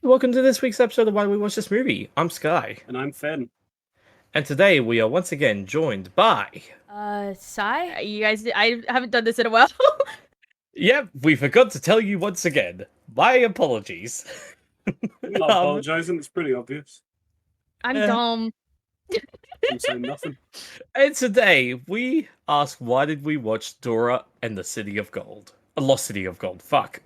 Welcome to this week's episode of Why We Watch This Movie. I'm Sky, And I'm Finn. and today we are once again joined by. Sai? You guys, I haven't done this in a while. Yep, we forgot to tell you once again. My apologies. I'm not apologising, it's pretty obvious. I'm dumb. I'm saying nothing. And today we ask, why did we watch Dora and the City of Gold? A Lost City of Gold. Fuck.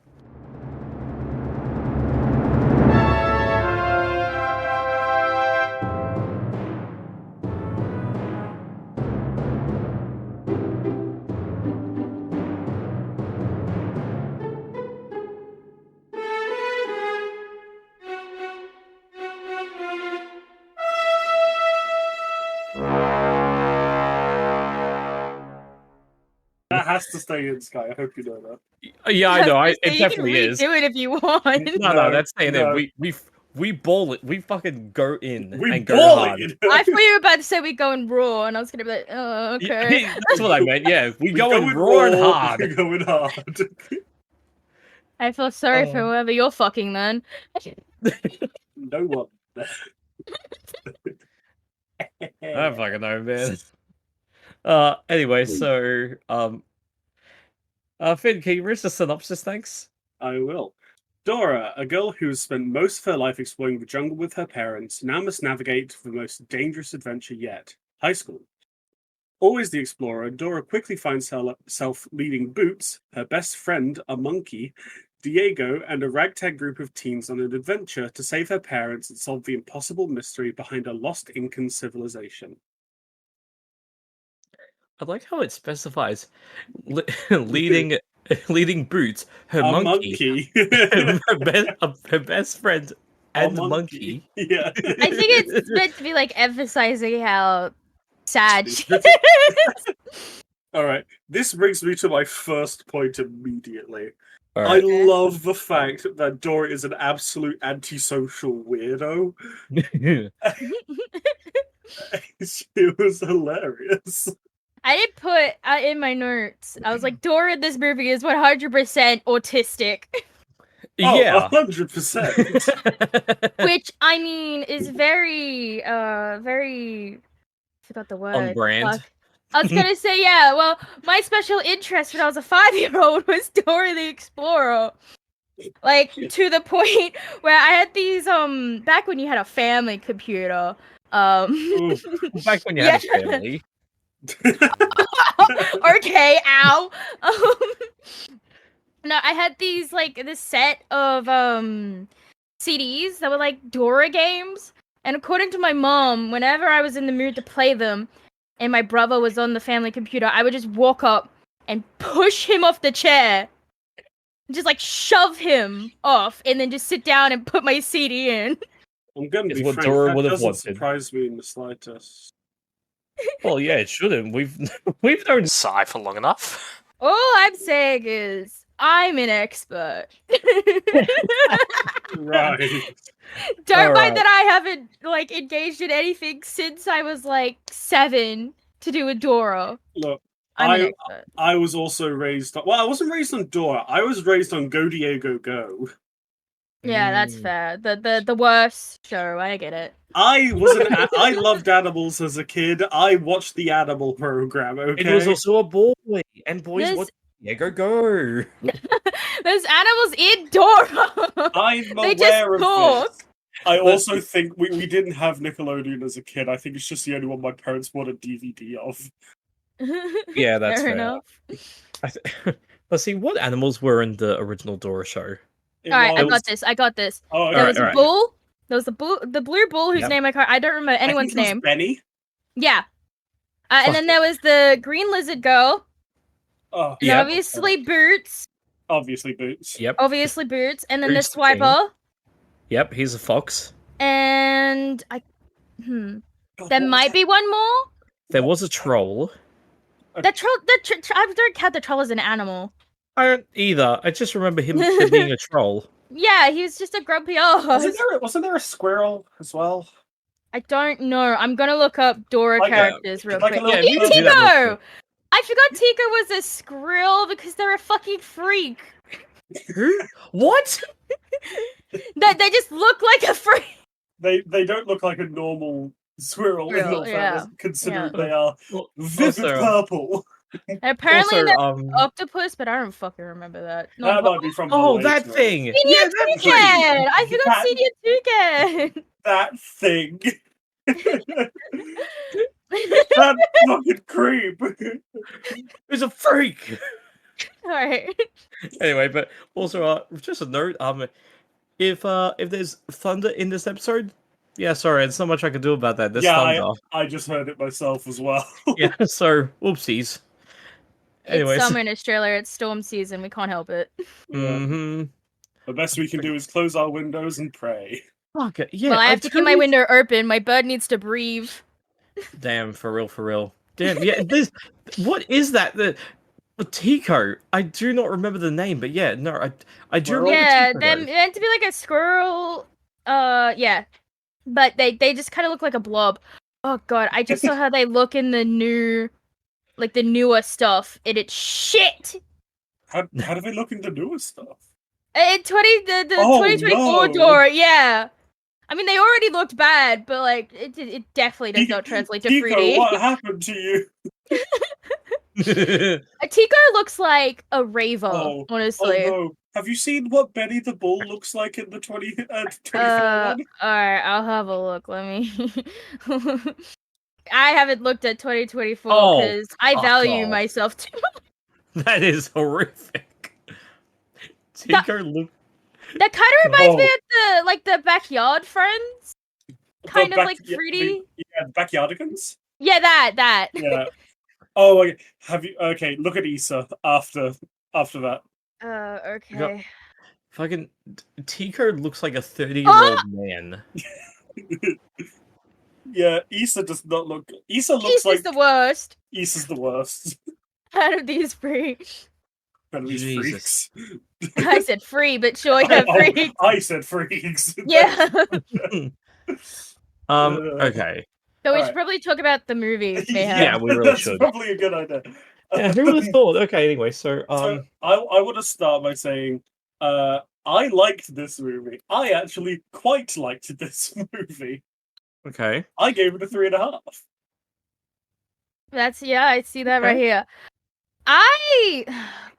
That has to stay in, Sky. I hope you know that. Yeah, I know. It definitely is. Do it if you want. No, that's staying no. in. We ball it. We fucking go in We and go ball hard. it! I thought you were about to say we go in raw, and I was gonna be like, oh, okay. That's what I meant. Yeah, we go in going raw and raw, hard. We're going hard. I feel sorry for whoever you're fucking then. No one. I don't fucking know, man. Anyway, so, Finn, can you read the synopsis, thanks? I will. Dora, a girl who has spent most of her life exploring the jungle with her parents, now must navigate the most dangerous adventure yet, high school. Always the explorer, Dora quickly finds herself leading Boots, her best friend, a monkey, Diego, and a ragtag group of teens on an adventure to save her parents and solve the impossible mystery behind a lost Incan civilization. I like how it specifies leading Boots, her A monkey. her best friend, and the monkey. Yeah. I think it's meant to be like emphasizing how sad she is. Alright, this brings me to my first point immediately. All I right. love the fact that Dora is an absolute antisocial weirdo. It was hilarious. I did put in my notes. I was like, Dora in this movie is 100% autistic. Oh, Yeah. 100%. Which, I mean, is very, I forgot the word. On brand. Fuck. I was gonna say, yeah, well, my special interest when I was a 5-year-old was Dora the Explorer. Like, to the point where I had these, back when you had a family computer, Back when you had a family. Okay, ow. No, I had these, like, this set of, CDs that were, like, Dora games. And according to my mom, whenever I was in the mood to play them, and my brother was on the family computer, I would just walk up and push him off the chair. Just, like, shove him off, and then just sit down and put my CD in. I'm gonna It's be what frank, Dora that would have doesn't wanted. surprise me in the slightest. Well, yeah, it shouldn't. We've known Psy for long enough. All I'm saying is, I'm an expert. Right. Don't All mind right. that I haven't, like, engaged in anything since I was, like, 7 to do with Dora. Look, I'm an expert. I was also raised on... Well, I wasn't raised on Dora. I was raised on Go Diego Go. Yeah, that's fair. The worst show, I get it. I loved animals as a kid. I watched the animal program, okay? It was also a boy, and boys There's- watch Diego Go. There's animals in Dora! I'm They just aware of talk. this. I also think we didn't have Nickelodeon as a kid. I think it's just the only one my parents bought a DVD of. Yeah, that's fair. enough. Let's see, what animals were in the original Dora show? It Alright, I was- got this. Oh, There okay. was a alright. bull. There was the blue bull whose Yep. name I don't remember I think anyone's it was name. Benny. Yeah. And then there was the green lizard girl. Oh, And Yep. obviously Boots. obviously Boots. Yep. Obviously Boots. And then Boots the the king. swiper. Yep, he's a fox. And God, there what was might be one more. There was a troll. The troll. I don't count the troll as an animal. I don't either. I just remember him being a troll. Yeah, he was just a grumpy old. Wasn't there a squirrel as well? I don't know. I'm gonna look up Dora Like a- characters real like a quick. little- Yeah, you can do that real Tico! I forgot Tico was a squirrel because they're a fucking freak. Who? What? The they just look like a freak. They don't look like a normal squirrel in all fairness, considering they are vivid purple. And apparently Also, that's octopus, but I don't fucking remember that. That might be from oh, the that later. thing! Senior Yeah, that Toucan! thing! I forgot Senior Toucan! That thing! That fucking creep! It's a freak! Alright. Anyway, but also, just a note, if there's thunder in this episode, yeah, sorry, there's not much I can do about that. There's thunder. I just heard it myself as well. Yeah, so, whoopsies. Anyways. It's summer in Australia, it's storm season, we can't help it. Mm-hmm. The best we can do is close our windows and pray. Fuck it, yeah. Well, I have to keep my window open, my bird needs to breathe. Damn, for real. Damn, yeah, what is that? The Tico. I do not remember the name, but yeah, no, I do remember Tico. They're meant to be like a squirrel, yeah. But they just kind of look like a blob. Oh god, I just saw how they look in the newer stuff, and it's shit! How do they look in the newer stuff? The 2024 Dora, yeah. I mean, they already looked bad, but like it definitely does not translate to Tico, 3D. what happened to you? Tico looks like a raver, honestly. Oh no. Have you seen what Benny the Bull looks like in the 24 one? Alright, I'll have a look. Let me. I haven't looked at 2024 because I value myself too much. That is horrific. Tico look. That kind of reminds me of the Backyard Friends. Kind of like 3D. The Backyardigans? Yeah, that. Yeah. Oh, okay. Okay, look at Issa after that. Okay. Fucking Tico looks like a 30-year-old man. Yeah, Issa does not look. Issa looks like the worst. Issa's the worst. Out of these freaks. Out of these freaks. I said free, but sure, yeah, freaks. I said freaks. Yeah. Okay. So we should probably talk about the movie. Yeah, we really should. That's probably a good idea. Yeah, who would have thought? Okay, anyway, so I want to start by saying, I liked this movie. I actually quite liked this movie. Okay. I gave it a 3.5. I see that right here.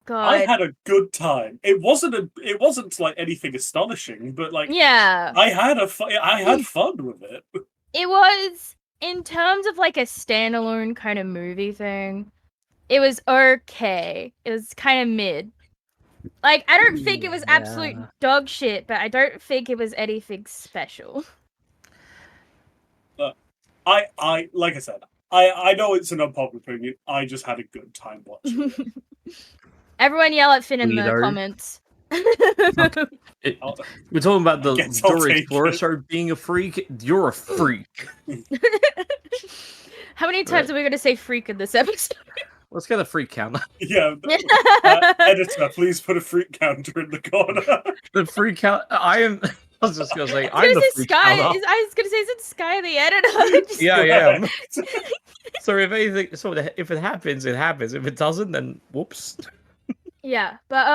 God. I had a good time. It wasn't like anything astonishing, but like I had fun with it. It was, in terms of like a standalone kind of movie thing, it was okay. It was kind of mid. Like, I don't think it was absolute dog shit, but I don't think it was anything special. I like I said, I know it's an unpopular opinion. I just had a good time watching it. Everyone yell at Finn in the comments. We're talking about the Dora Explorer show being a freak. You're a freak. How many times are we going to say freak in this episode? Let's get a freak counter. Yeah. Editor, please put a freak counter in the corner. The freak count. I was just gonna say I'm the freak counter. I was gonna say, isn't Sky the editor? Yeah. So if anything, if it happens, it happens. If it doesn't, then whoops. Yeah, but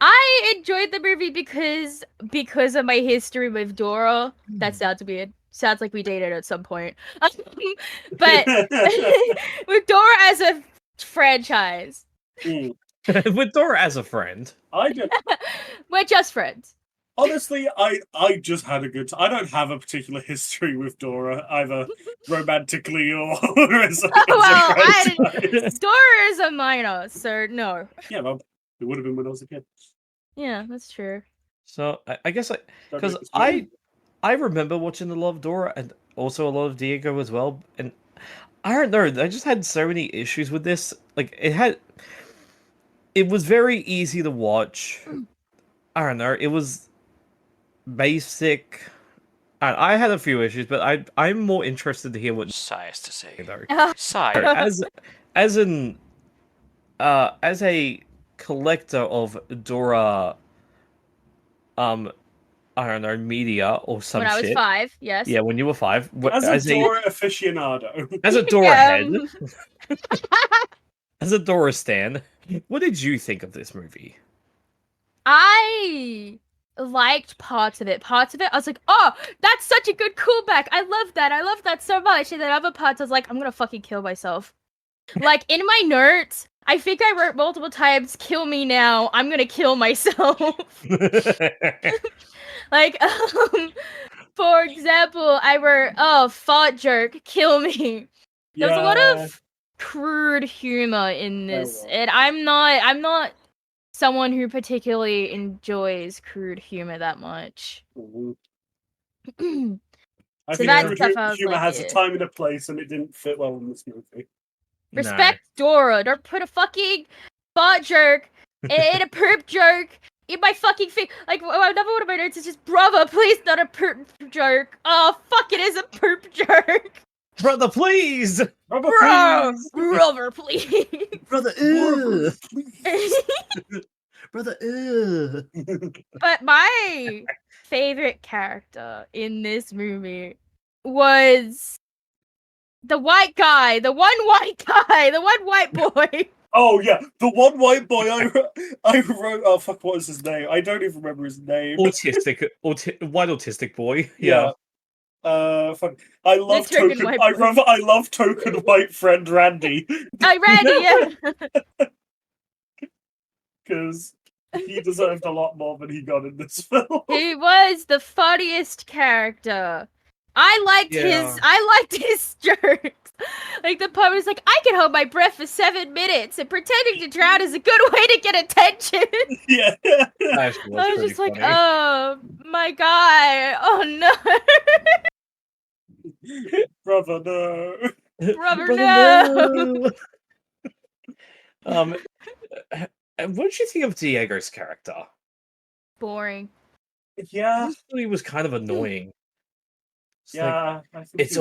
I enjoyed the movie because of my history with Dora. That sounds weird. Sounds like we dated at some point. But with Dora as a franchise. With Dora as a friend. We're just friends. Honestly, I just had a good time. I don't have a particular history with Dora, either romantically or as a franchise. Dora is a minor, so no. Yeah, well, it would have been when I was a kid. Yeah, that's true. So I guess because I remember watching a lot of Dora and also a lot of Diego as well, and I don't know, I just had so many issues with this. Like it was very easy to watch. I don't know, it was basic. I had a few issues, but I'm more interested to hear what Sai has to say though. Sai, as a collector of Dora, I don't know, media or some shit. When I was 5, yes. Yeah, when you were 5. As a Dora aficionado. As a Dora head. As a Dora stan, what did you think of this movie? I liked parts of it. Parts of it, I was like, oh, that's such a good callback. I love that so much. And then other parts, I was like, I'm gonna fucking kill myself. Like, in my notes, I think I wrote multiple times, kill me now, I'm gonna kill myself. Like, for example, I wrote, oh, fart joke, kill me. There was a lot of crude humor in this, and I'm not someone who particularly enjoys crude humor that much. I So think that crude stuff I was humor like, has yeah. a time and a place, and it didn't fit well in this movie. Respect Dora. Don't put a fucking fart joke and a poop joke in my fucking thing. Like, another one of my notes is just, brother, please, not a poop joke. Oh, fuck, it is a poop joke. Brother, please! Brother, please! Brother, please! Brother, Brother, Brother, But my favorite character in this movie was the white guy, the one white boy. Oh yeah, the one white boy I wrote. Oh fuck, what is his name? I don't even remember his name. white autistic boy. Yeah. Fuck. I love token token. white I boy. love token white friend Randy Randy, yeah. because he deserved a lot more than he got in this film. He was the funniest character. I liked his jokes. Like, the part was like, I can hold my breath for 7 minutes, and pretending to drown is a good way to get attention. Yeah. I was just like, oh my god, oh no. Brother, no. Brother, no. What did you think of Diego's character? Boring. Yeah. I thought he was kind of annoying. Yeah, I think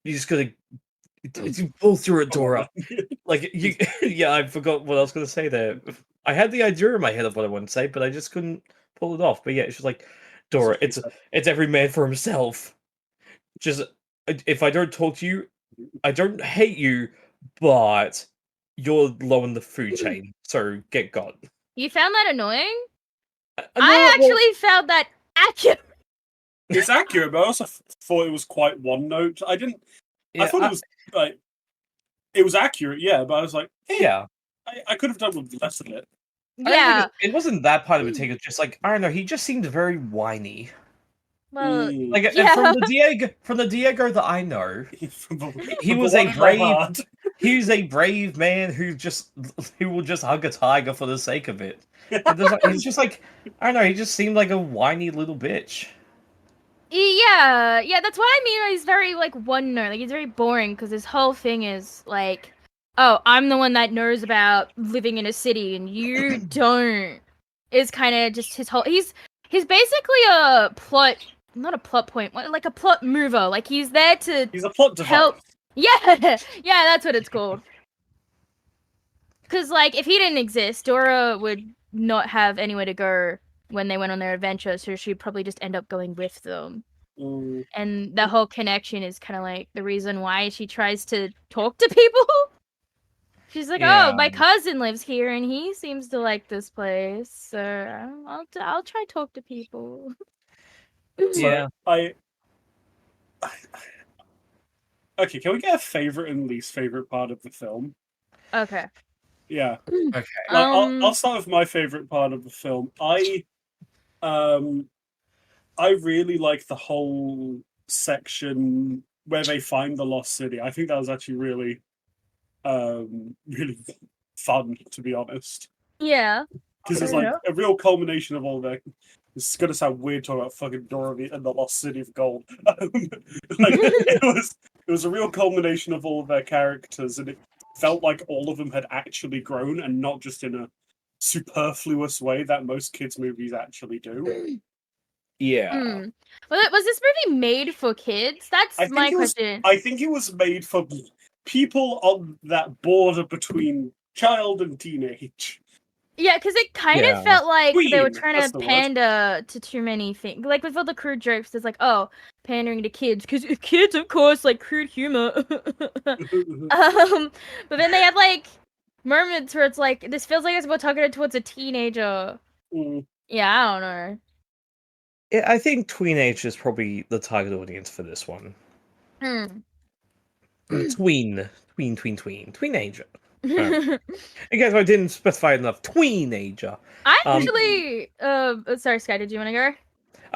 you just gotta you pull through it, Dora. Like you, yeah, I forgot what I was gonna say there. I had the idea in my head of what I wanted to say, but I just couldn't pull it off. But yeah, it's just like, Dora, it's every man for himself. Just if I don't talk to you, I don't hate you, but you're low in the food chain, so get gone. You found that annoying? I actually found that accurate. It's accurate, but I also thought it was quite one note. I thought it was like it was accurate, yeah, but I was like, yeah, I could have done with less of it. Yeah, it wasn't that part of it. It's just like, I don't know. He just seemed very whiny. Well, like yeah. from the Diego that I know, he was a brave man who will just hug a tiger for the sake of it. He's just like, I don't know. He just seemed like a whiny little bitch. Yeah, that's what I mean. He's very, like, one note. Like, he's very boring, because his whole thing is, like, oh, I'm the one that knows about living in a city, and you don't. Is kind of just his whole... He's basically a plot... Not a plot point, like a plot mover. Like, he's there to... He's a plot device. Help... Yeah, that's what it's called. Because, like, if he didn't exist, Dora would not have anywhere to go when they went on their adventure, so she'd probably just end up going with them. And the whole connection is kind of like the reason why she tries to talk to people. She's like, oh, my cousin lives here and he seems to like this place, so I'll try talk to people. Yeah. Okay, can we get a favorite and least favorite part of the film? Okay. Yeah. Okay. I'll start with my favorite part of the film. I really like the whole section where they find the lost city. I think that was actually really, really fun, to be honest. Yeah. Because it's like a real culmination of all that. It's gonna sound weird talking about fucking Dora and the Lost City of Gold. It was a real culmination of all of their characters, and it felt like all of them had actually grown, and not just in a superfluous way that most kids' movies actually do. Yeah. Was this movie made for kids? That's my question. I think it was made for people on that border between child and teenage. Yeah, because it kind of felt like they were trying to the pander to too many things. Like, with all the crude jokes, it's like, oh, pandering to kids. Because kids, of course, like crude humor. But then they have, like, moments where it's like, this feels like it's about talking towards a teenager. Yeah, I don't know. I think tweenage is probably the target audience for this one. Tweenager. I guess I didn't specify enough. Tweenager. I actually, sorry, Sky, did you want to go?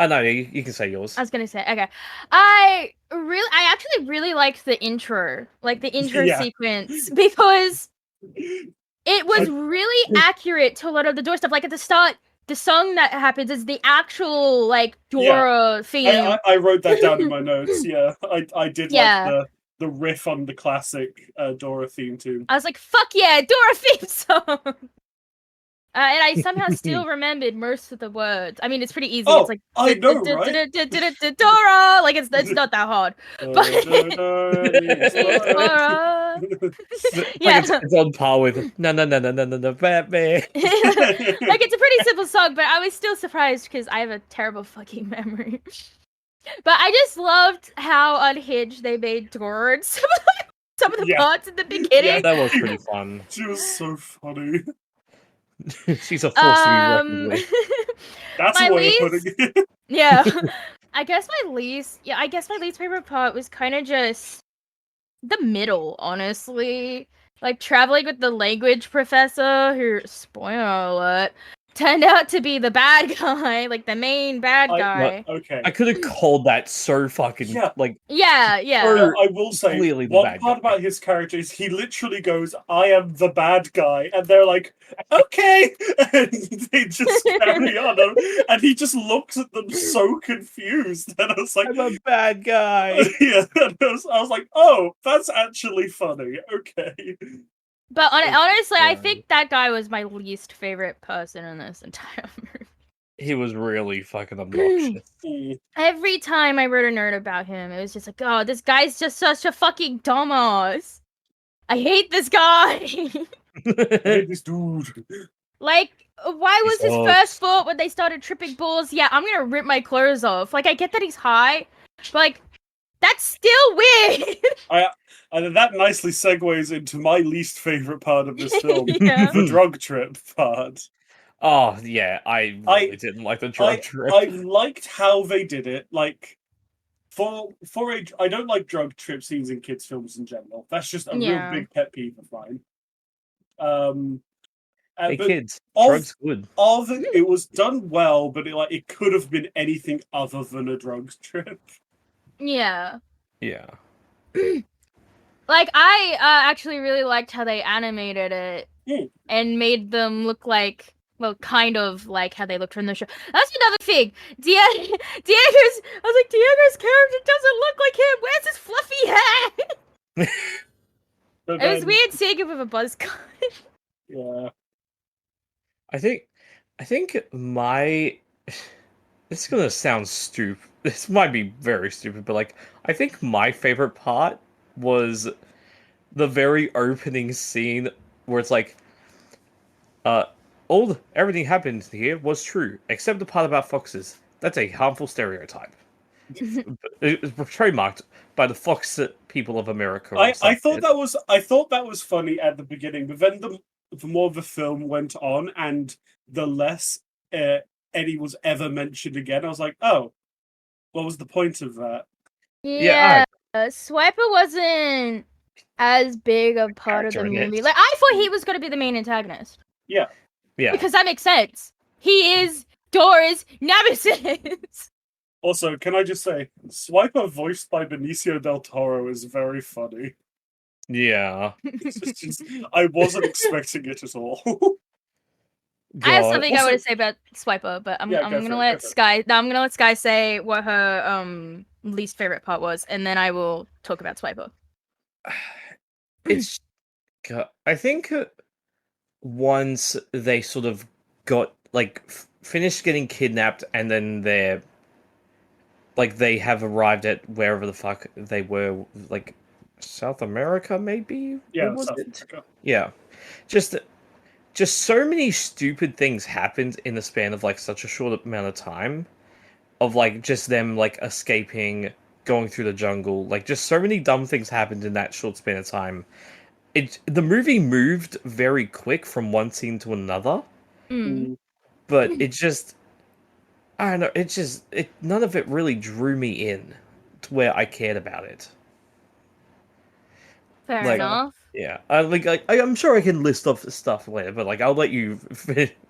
No, you can say yours. I was gonna say, okay. I actually really liked the intro, like the intro sequence, because it was really accurate to a lot of the Dora stuff. Like at the start, the song that happens is the actual like Dora theme. I wrote that down in my notes. Yeah, I did like the riff on the classic Dora theme too. I was like, "Fuck yeah, Dora theme song!" And I somehow still remembered most of the words. I mean, it's pretty easy. It's like I know, right? Dora. Like it's not that hard. But yeah, it's on par with no, Batman. Like it's a pretty simple song, but I was still surprised because I have a terrible fucking memory. But I just loved how unhinged they made Dora. Some of the parts in the beginning. Yeah, that was pretty fun. She was so funny. She's a force to be reckoned with. That's a way of putting it. Yeah. I guess my least favorite part was kind of just the middle, honestly. Like traveling with the language professor who, spoiler alert, turned out to be the bad guy, like the main bad guy. Okay. I could have called that so fucking like. Yeah. I will say one part about his character is he literally goes, "I am the bad guy," and they're like, "Okay," and they just carry on, and he just looks at them so confused, and I was like, "I'm a bad guy." Yeah, and I was like, "Oh, that's actually funny." Okay. But honestly, I think that guy was my least favorite person in this entire movie. He was really fucking obnoxious. Every time I wrote a note about him, it was just like, oh, this guy's just such a fucking dumbass. I hate this guy. I hate this dude. Like, why was his first thought when they started tripping balls? Yeah, I'm gonna rip my clothes off. Like, I get that he's high, but like, that's still weird. And that nicely segues into my least favorite part of this film, the drug trip part. Oh yeah, I really didn't like the drug trip. I liked how they did it. Like I don't like drug trip scenes in kids' films in general. That's just a real big pet peeve of mine. Hey kids, drugs good. It was done well, but it could have been anything other than a drug trip. Yeah. Yeah. Like, I actually really liked how they animated it and made them look like, well, kind of like how they looked from the show. That's another thing. Diego's character doesn't look like him. Where's his fluffy hair? It was weird seeing him with a buzz cut. Yeah. I think my... This is gonna sound stupid. This might be very stupid, but like, I think my favorite part was the very opening scene where it's like, everything happened here was true, except the part about foxes. That's a harmful stereotype. It was trademarked by the fox people of America. I thought that was funny at the beginning, but then the more the film went on and the less Eddie was ever mentioned again, I was like, oh, what was the point of that? Yeah, Swiper wasn't as big a part of the movie. Like, I thought he was going to be the main antagonist. Yeah. Because that makes sense. He is Dora's nemesis. Also, can I just say, Swiper voiced by Benicio del Toro is very funny. Yeah. I wasn't expecting it at all. I have something I want to say about Swiper, but I'm gonna let Sky say what her least favorite part was, and then I will talk about Swiper. It's, I think once they sort of got finished getting kidnapped, and then they have arrived at wherever the fuck they were, like South America, maybe. Yeah, South America. Yeah, just so many stupid things happened in the span of such a short amount of time, of just them escaping, going through the jungle, just so many dumb things happened in that short span of time. The movie moved very quick from one scene to another, but it just I don't know. It's just none of it really drew me in to where I cared about it. Fair Like, enough. yeah, I'm sure I can list off stuff later, but like I'll let you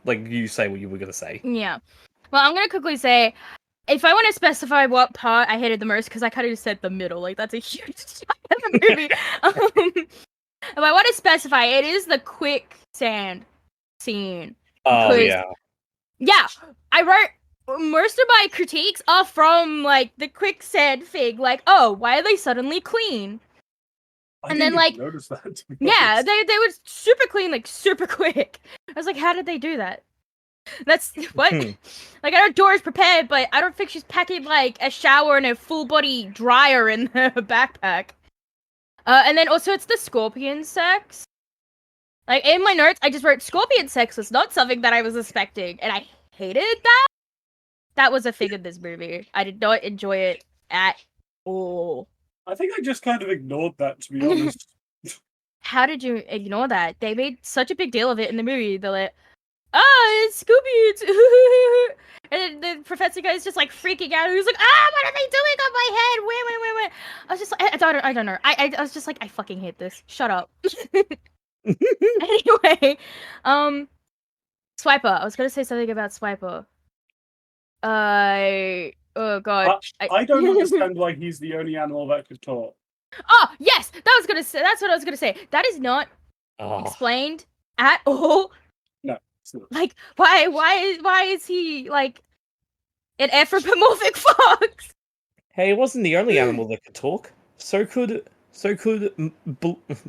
like you say what you were gonna say. Yeah. Well, I'm gonna quickly say, if I want to specify what part I hated the most, because I kind of just said the middle, like that's a huge part of the movie. If I want to specify, it is the quicksand scene. Oh Because- Yeah, I wrote most of my critiques are from like the quicksand thing. Like, oh, why are they suddenly clean? I And didn't then, even like, notice that. To be Yeah, honest. they were super clean, like super quick. I was like, how did they do that? That's what? Like, I know Dora's prepared, but I don't think she's packing like a shower and a full body dryer in her backpack. And then also it's the scorpion sex. Like in my notes, I just wrote scorpion sex was not something that I was expecting, and I hated that. That was a thing in this movie. I did not enjoy it at all. I think I just kind of ignored that, to be honest. How did you ignore that? They made such a big deal of it in the movie. They're like, "Oh, it's Scooby!" And then the professor guy's just like freaking out. He's like, "Ah, what are they doing on my head? Where?" I was just like, I don't know. I was just like, I fucking hate this. Shut up. Anyway, Swiper. I was gonna say something about Swiper. Oh god. I don't understand why he's the only animal that could talk. Oh yes, that's what I was gonna say. That is not explained at all. No, it's not. Like, why is he like an anthropomorphic fox? Hey, it wasn't the only animal that could talk. So could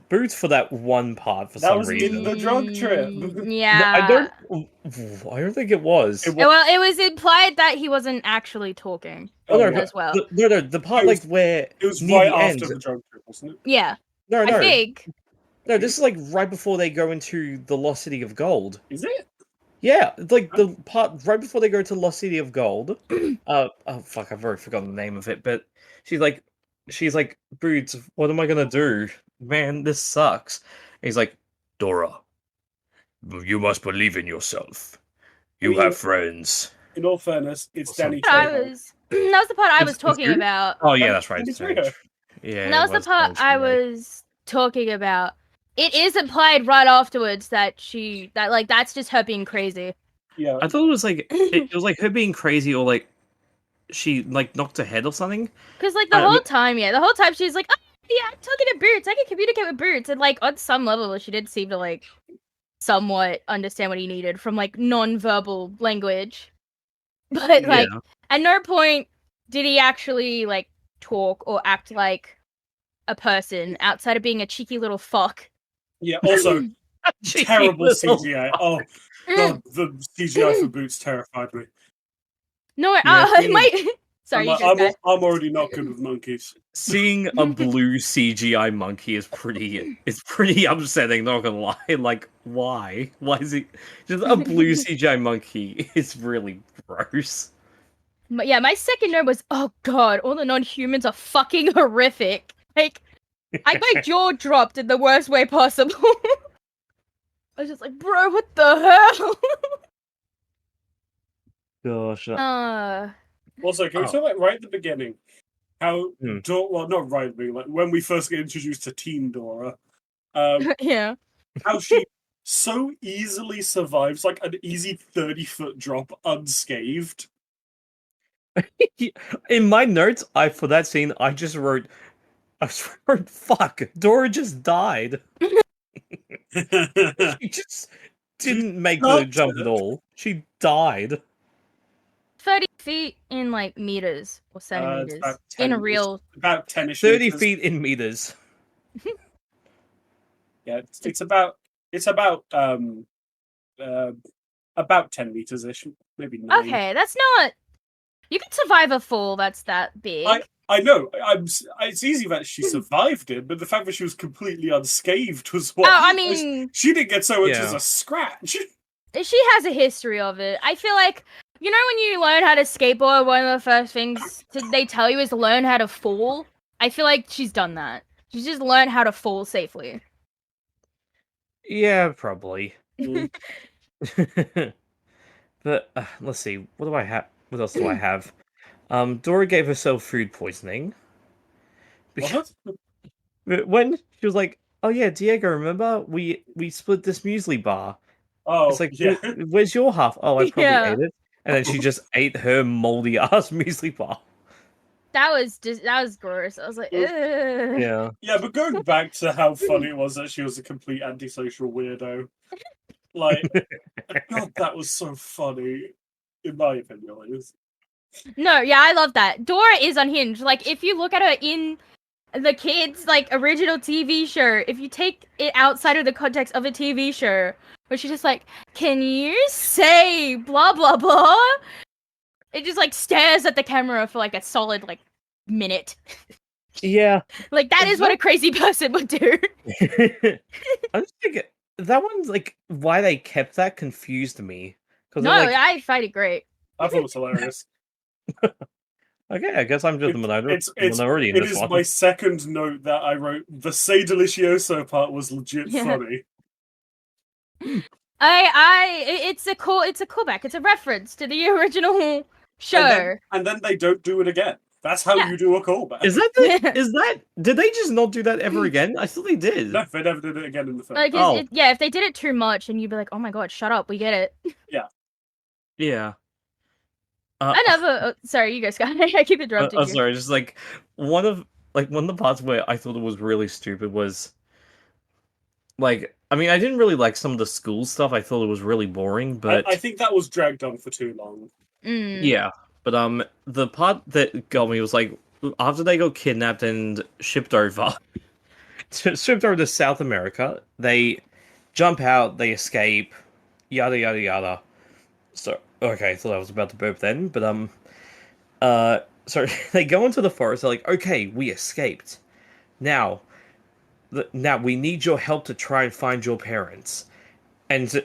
Boots for that one part for That some was reason. in the drug trip. Yeah. I don't think it was. Well, it was implied that he wasn't actually talking Oh, no, yeah. as well. The part It was- like where It was near right the after end. the drug trip, wasn't it? Yeah, No, I think. no. This is like right before they go into the Lost City of Gold. Is it? Yeah, it's like the part right before they go to Lost City of Gold. Oh fuck, I've already forgotten the name of it. But she's like, Boots, what am I gonna do? Man, this sucks. And he's like, Dora, you must believe in yourself. You have friends. In all fairness, it's Awesome. Danny That Trejo. was the part I was It's talking who? about. Oh yeah, that's right. Danny it's Danny Trejo. Yeah, And that was it the part Danny I Trejo. was talking about. It is implied right afterwards that that's just her being crazy. Yeah. I thought it was like it was like her being crazy or like she like knocked her head or something. Because like the whole time she's like, oh yeah, I'm talking to Boots. I can communicate with Boots, and like on some level, she did seem to like somewhat understand what he needed from like non-verbal language. But like at no point did he actually like talk or act like a person outside of being a cheeky little fuck. Yeah, also, terrible CGI. Oh, God, the CGI for Boots terrified me. No, Yeah, my sorry, I'm already not good with monkeys. Seeing a blue CGI monkey is pretty upsetting, not gonna lie. Like, why? Why is he just a blue CGI monkey? Is really gross. But yeah, my second note was, oh god, all the non-humans are fucking horrific. Like, my jaw dropped in the worst way possible. I was just like, bro, what the hell? Gosh. Also, can we talk about right at the beginning how well, not right at the beginning, like when we first get introduced to Teen Dora, Yeah. how she so easily survives like an easy 30-foot drop unscathed. In my notes, for that scene, I wrote, fuck, Dora just died. She just didn't make the jump at all. She died. 30 feet in like meters or centimeters. About In 10 real. About 10-ish 30 meters. feet in meters. Yeah, it's about 10 meters ish, maybe 9. Okay, that's not. You can survive a fall that's that big. I know. It's easy that she survived it, but the fact that she was completely unscathed was what. Oh, I mean, she didn't get so much Yeah. as a scratch. she has a history of it. I feel like, you know, when you learn how to skateboard, one of the first things they tell you is to learn how to fall. I feel like she's done that. She's just learned how to fall safely. Yeah, probably. Mm. But let's see. What do I have? what else do I have? Dora gave herself food poisoning. What? When she was like, "Oh yeah, Diego, remember we split this muesli bar?" It's Oh, like, yeah. Where's your half?" "Oh, I probably Yeah. ate it." And then she just ate her moldy ass muesli bar. That was gross. I was like, ugh. Yeah. Yeah, but going back to how funny it was that she was a complete antisocial weirdo. Like, God, that was so funny. In my opinion, at least. No, yeah, I love that. Dora is unhinged. Like, if you look at her in the kids' like original TV show, if you take it outside of the context of a TV show, where she's just like, "Can you say blah blah blah?" It just like stares at the camera for like a solid like minute. Yeah. Like that is what a crazy person would do. I'm just thinking that one's like why they kept that confused me. No, Like, I find it great. I thought it was hilarious. okay, I guess I'm just the minority in It this is one. my second note that I wrote. The "say delicioso" part was legit Yeah. funny. It's a callback. It's a reference to the original show. And then they don't do it again. That's how Yeah. you do a callback. Is that did they just not do that ever again? I thought they did. No, they never did it again in the film. Like, Oh. if they did it too much, and you'd be like, "Oh my god, shut up, we get it." Yeah. Sorry, you guys got. I keep interrupting you. Sorry, just like one of the parts where I thought it was really stupid was like, I mean, I didn't really like some of the school stuff. I thought it was really boring, but I think that was dragged on for too long. yeah. But the part that got me was like after they got kidnapped and shipped over to South America, they jump out, they escape, yada yada yada. So okay, I thought I was about to burp then, but so they go into the forest. They're like, okay, we escaped. Now we need your help to try and find your parents. And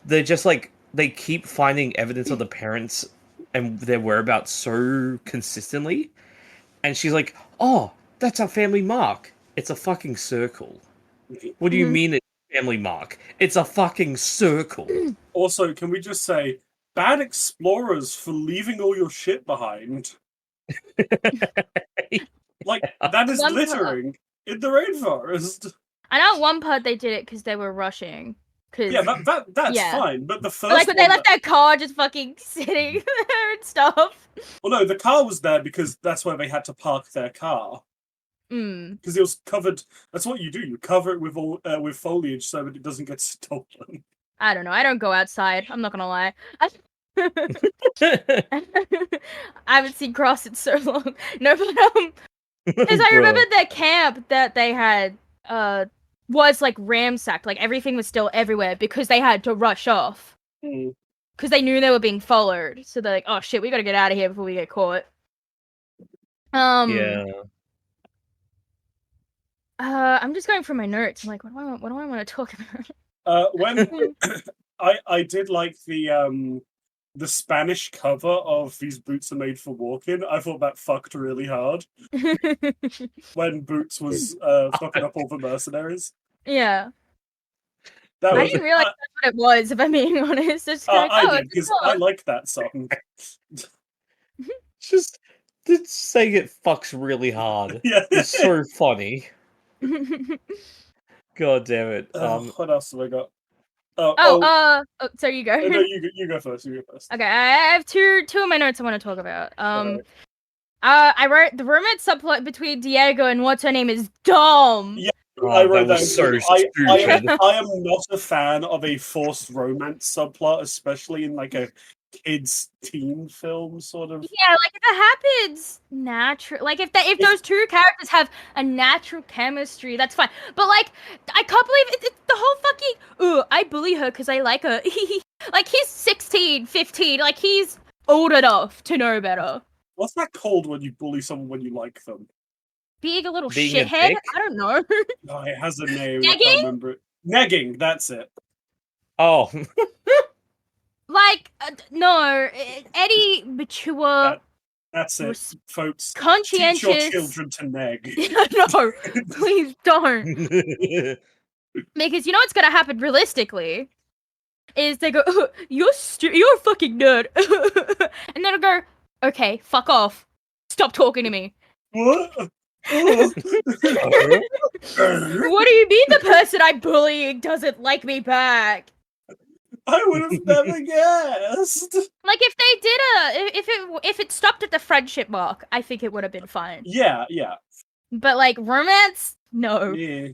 they're just like they keep finding evidence of the parents and their whereabouts so consistently. And she's like, "Oh, that's our family mark. It's a fucking circle." What do you mean it's a family mark? It's a fucking circle. Also, can we just say, bad explorers for leaving all your shit behind? Like, that is littering in the rainforest. I know at one part they did it because they were rushing. Yeah, that's Yeah. fine. But the first Like when they left their car just fucking sitting there and stuff. Well, no, the car was there because that's where they had to park their car. Because it was covered. That's what you do. You cover it with foliage so that it doesn't get stolen. I don't know. I don't go outside. I'm not gonna lie. I haven't seen grass in so long. No, but because I remember the camp that they had was like ransacked. Like everything was still everywhere because they had to rush off because they knew they were being followed. So they're like, "Oh shit, we gotta get out of here before we get caught." Yeah. I'm just going through my notes. I'm like, what do I want to talk about? When I did like the Spanish cover of "These Boots Are Made for Walking," I thought that fucked really hard. When Boots was fucking up all the mercenaries. Yeah. I didn't realize that's what it was, if I'm being honest. It's like, I did, because I like that song. Just saying it fucks really hard. Yeah. It's so funny. God damn it. What else have I got? So you go. No, you go first. You go first. Okay, I have two of my notes I want to talk about. I wrote the romance subplot between Diego and what's her name is dumb. Yeah, I wrote that. So stupid. I am not a fan of a forced romance subplot, especially in like a kids' teen film sort of. Yeah, like if it happens natural, like if those two characters have a natural chemistry, that's fine. But like, I can't believe it's the whole fucking. I bully her because I like her. Like he's 16, 15, like he's old enough to know better. What's that called when you bully someone when you like them? Being a little Being a shithead? dick? I don't know. No, it has a name. I Negging? can't remember it. Negging, that's it. Oh. Like, no, Eddie, mature. That's it, folks. Conscientious. Teach your children to neg. No, please don't. Because you know what's gonna happen realistically. is they go, oh, you're a fucking nerd. And then I go, okay, fuck off. Stop talking to me. What? What do you mean the person I'm bullying doesn't like me back? I would have never guessed. Like if they did if it stopped at the friendship mark, I think it would have been fine. Yeah. But like romance, no. Yeah.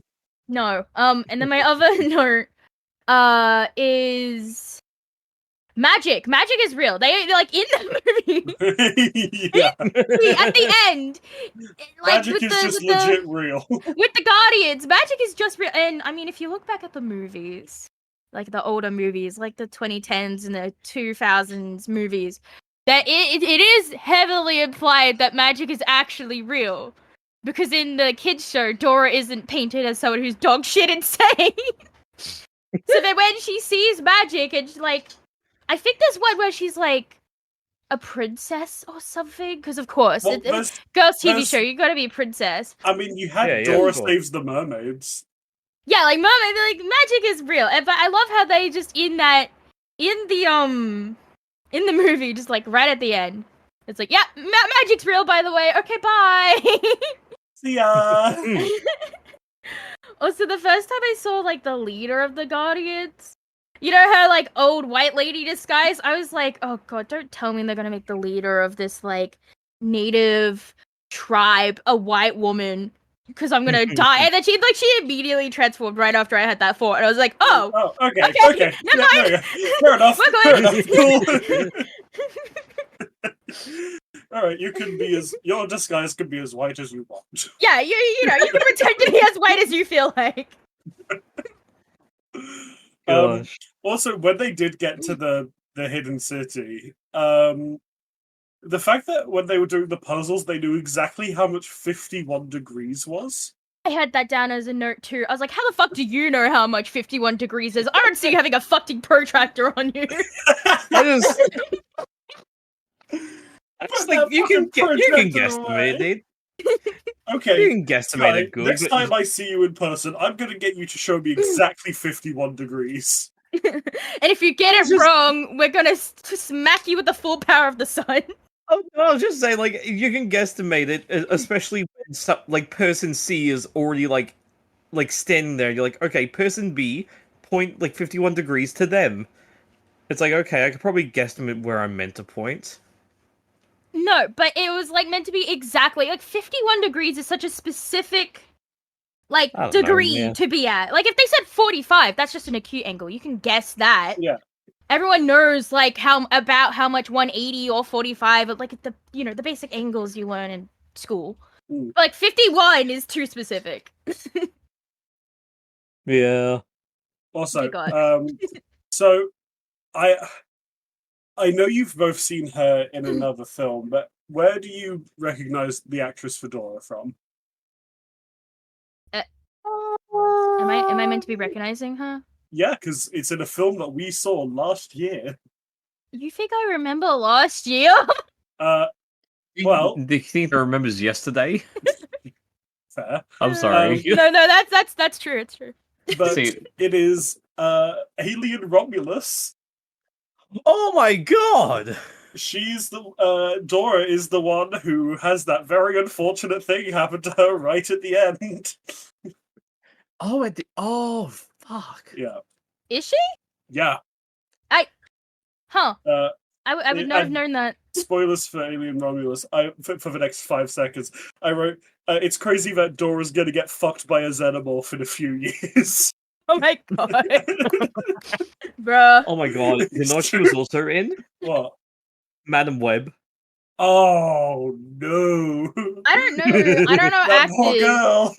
No. And then my other note is magic. Magic is real. They like in the movie. Yeah. At the end, like Magic is just legit real. With the Guardians, magic is just real. And I mean, if you look back at the movies, like the older movies, like the 2010s and the 2000s movies, that it is heavily implied that magic is actually real. Because in the kids show, Dora isn't painted as someone who's dog shit insane. So then when she sees magic and she's like, I think there's one where she's like a princess or something. Because of course, Well, girls' TV show, you gotta be a princess. I mean, you had Dora Saves the Mermaids. Yeah, like magic is real. But I love how they just in the movie, just like right at the end, it's like, yeah, magic's real, by the way. Okay, bye. See ya. Also, the first time I saw like the leader of the Guardians, you know her like old white lady disguise, I was like, oh god, don't tell me they're gonna make the leader of this like native tribe a white woman, because I'm gonna die. And then she immediately transformed right after I had that thought, and I was like, oh okay. Never mind. Fair enough. Cool. All right, your disguise can be as white as you want. Yeah, you know, you can pretend to be as white as you feel like. Also, when they did get to the hidden city, the fact that when they were doing the puzzles, they knew exactly how much 51 degrees was. I had that down as a note too. I was like, how the fuck do you know how much 51 degrees is? I don't see you having a fucking protractor on you. I just think you can guesstimate, dude. Okay. You can guesstimate it good. Next time I see you in person, I'm gonna get you to show me exactly 51 degrees. And if you get it wrong, we're gonna smack you with the full power of the sun. Oh, I was just saying, like, you can guesstimate it, especially when person C is already like standing there. You're like, okay, person B, point 51 degrees to them. It's like, okay, I could probably guesstimate where I'm meant to point. No, but it was like meant to be exactly 51 degrees is such a specific degree to be at. Like if they said 45, that's just an acute angle. You can guess that. Yeah. Everyone knows like how much 180 or 45, like the the basic angles you learn in school. But, like 51 is too specific. Yeah. Also, so I know you've both seen her in another film, but where do you recognize the actress for Dora from? Am I meant to be recognizing her? Yeah, because it's in a film that we saw last year. You think I remember last year? Well, do you think I remembers yesterday? Fair. I'm sorry. No, that's true. It's true. But it is Alien Romulus. Oh my god! She's the Dora is the one who has that very unfortunate thing happen to her right at the end. Oh fuck. Yeah. Is she? Yeah. I would not have and known that. Spoilers for Alien Romulus. For the next 5 seconds, I wrote, it's crazy that Dora's gonna get fucked by a xenomorph in a few years. Oh my god. Bruh. Oh my god. You know what she was also in? What? Madam Web. Oh no. I don't know that actors. poor girl.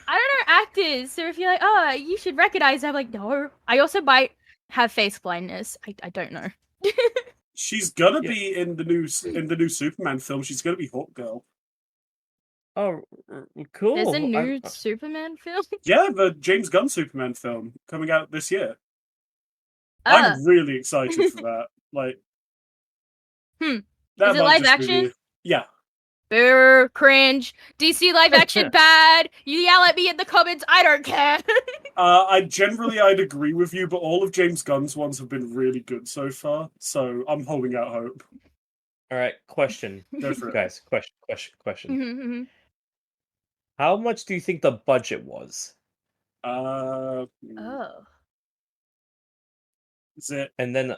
I don't know actors, so if you're like, oh, you should recognize her, I'm like, no. I also might have face blindness. I don't know. She's gonna be in the new Superman film. She's gonna be Hawk Girl. Oh, cool. There's a new Superman film? Yeah, the James Gunn Superman film coming out this year. I'm really excited for that. Like, Is it live action? Yeah. Boo, cringe. DC live action bad. You yell at me in the comments, I don't care. I'd agree with you, but all of James Gunn's ones have been really good so far, so I'm holding out hope. All right, question. Go for it. Guys, question. Mhm. How much do you think the budget was? Oh. Is it? And then,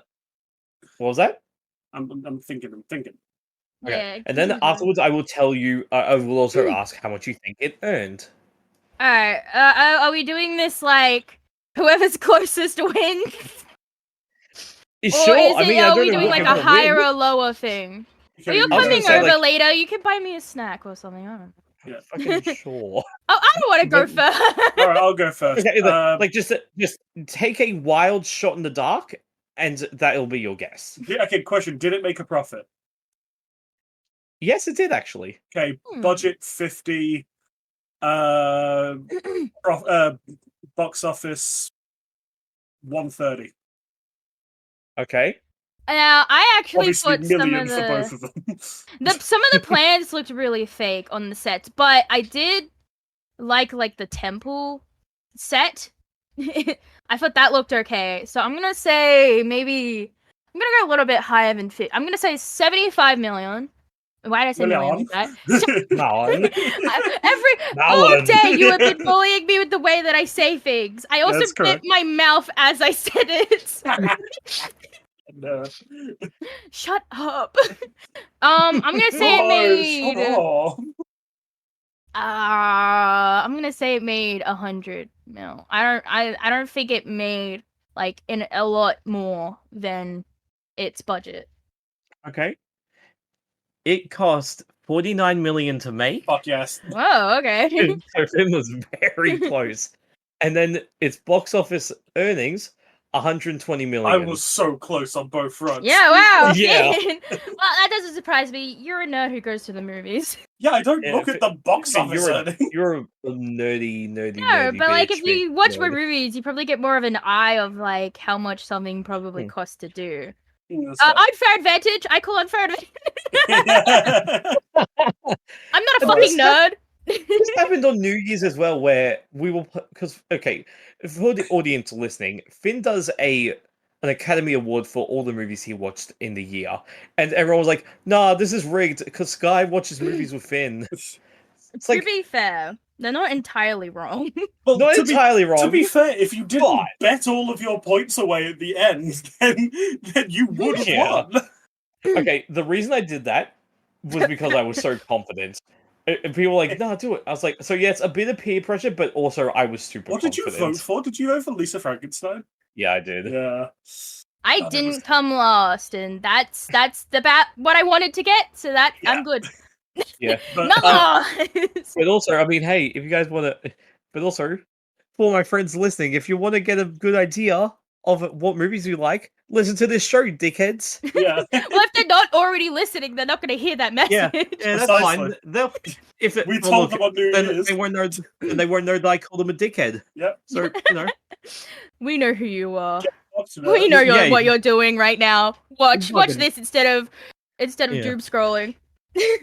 what was that? I'm thinking. Okay. Yeah. And then afterwards, I will tell you. I will also ask how much you think it earned. All right. Are we doing this like whoever's closest wins? Sure. Or I mean, I are don't we know doing what like you're a gonna higher win. or lower thing? Okay, Well, you're I was gonna coming say, over like- later. You can buy me a snack or something. I don't know. Yeah. Fucking sure. Oh, I don't want to go But- first. All right, I'll go first. Okay, like just take a wild shot in the dark, and that'll be your guess. Okay, question: did it make a profit? Yes, it did actually. Okay, budget 50. Box office 130. Okay. Now, I actually Obviously, put some of million for both the of them. some of the plans looked really fake on the sets, but I did like the temple set. I thought that looked okay, so I'm gonna say maybe I'm gonna go a little bit higher than 50. I'm gonna say 75 million. Why did I say million? Malon. All day you have been bullying me with the way that I say things. I also That's bit correct. my mouth as I said it. No. Shut up. I'm gonna say it made. I'm gonna say it made 100 mil. I don't think it made like a lot more than its budget. Okay. It cost 49 million to make. Fuck yes. Whoa, okay. So it was very close. And then its box office earnings 120 million. I was so close on both fronts. Yeah, wow. Yeah. Well, that doesn't surprise me. You're a nerd who goes to the movies. Yeah, I don't Yeah, look at the box office you're earnings. you're a nerdy No, but like bitch if you watch more nerd. movies, you probably get more of an eye of like how much something probably costs to do. That's fair. Unfair advantage. I call unfair advantage. I'm not a And fucking this nerd. This happened on New Year's as well, where we will because for the audience listening, Finn does an Academy Award for all the movies he watched in the year, and everyone was like, "Nah, this is rigged because Sky watches movies with Finn." It's like To be fair, they're not entirely wrong. Well, not to be- entirely wrong. To be fair, if you didn't But- bet all of your points away at the end, then you would have Yeah. won. Okay, the reason I did that was because I was so confident. And people were like, "No, do it." I was like, "So yeah, it's a bit of peer pressure, but also I was super What did confident." you vote for? Did you vote for Lisa Frankenstein? Yeah, I did. Yeah. I that didn't was- come last, and that's what I wanted to get. So that Yeah. I'm good. Yeah. But, Not lost. But also, I mean, hey, if you guys want to, but also, for my friends listening, if you want to get a good idea of what movies you like, listen to this show, dickheads. yeah. Well, if they're not already listening, they're not going to hear that message. Yeah, that's Precisely. fine. They'll, if it, We well, told look, them on New then Year's. they won't know. Then they won't know that I called them a dickhead. Yep. So We know who you are. Absolutely. We know Yeah, what you're doing right now. Watch fucking- this instead of Yeah. doom scrolling.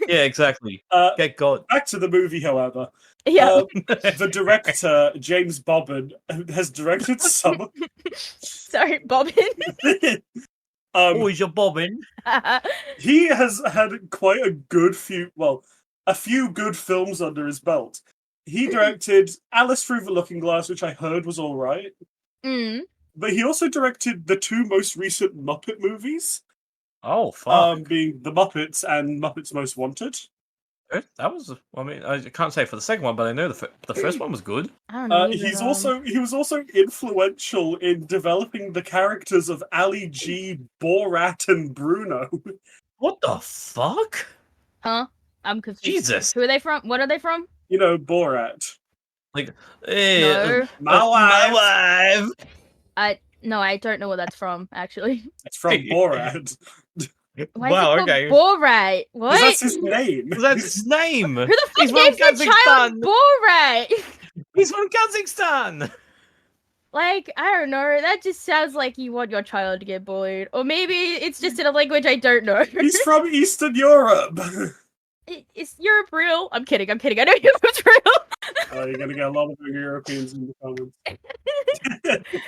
yeah, exactly. Uh, Get God. back to the movie, however. Yeah. The director, James Bobbin, has directed some. Sorry, Bobbin. Always your bobbin. He has had quite a few good films under his belt. He directed Alice Through the Looking Glass, which I heard was all right. But he also directed the two most recent Muppet movies, Oh fuck! being The Muppets and Muppets Most Wanted. That was. I mean, I can't say for the second one, but I know the first one was good. I don't know. He was also influential in developing the characters of Ali G, Borat, and Bruno. What the fuck? Huh? I'm confused. Jesus. Who are they from? What are they from? You know, Borat. Like, No. My wife. No, I don't know where that's from, actually. It's from Borat. Why Wow, is it okay. called Borat? What? 'Cause that's his name. That's his name. Who the fuck He's from names their child Kazakhstan. Borat? He's from Kazakhstan. Like, I don't know. That just sounds like you want your child to get bullied. Or maybe it's just in a language I don't know. He's from Eastern Europe. Is Europe real? I'm kidding. I know Europe's real. You're gonna get a lot of Europeans in the comments.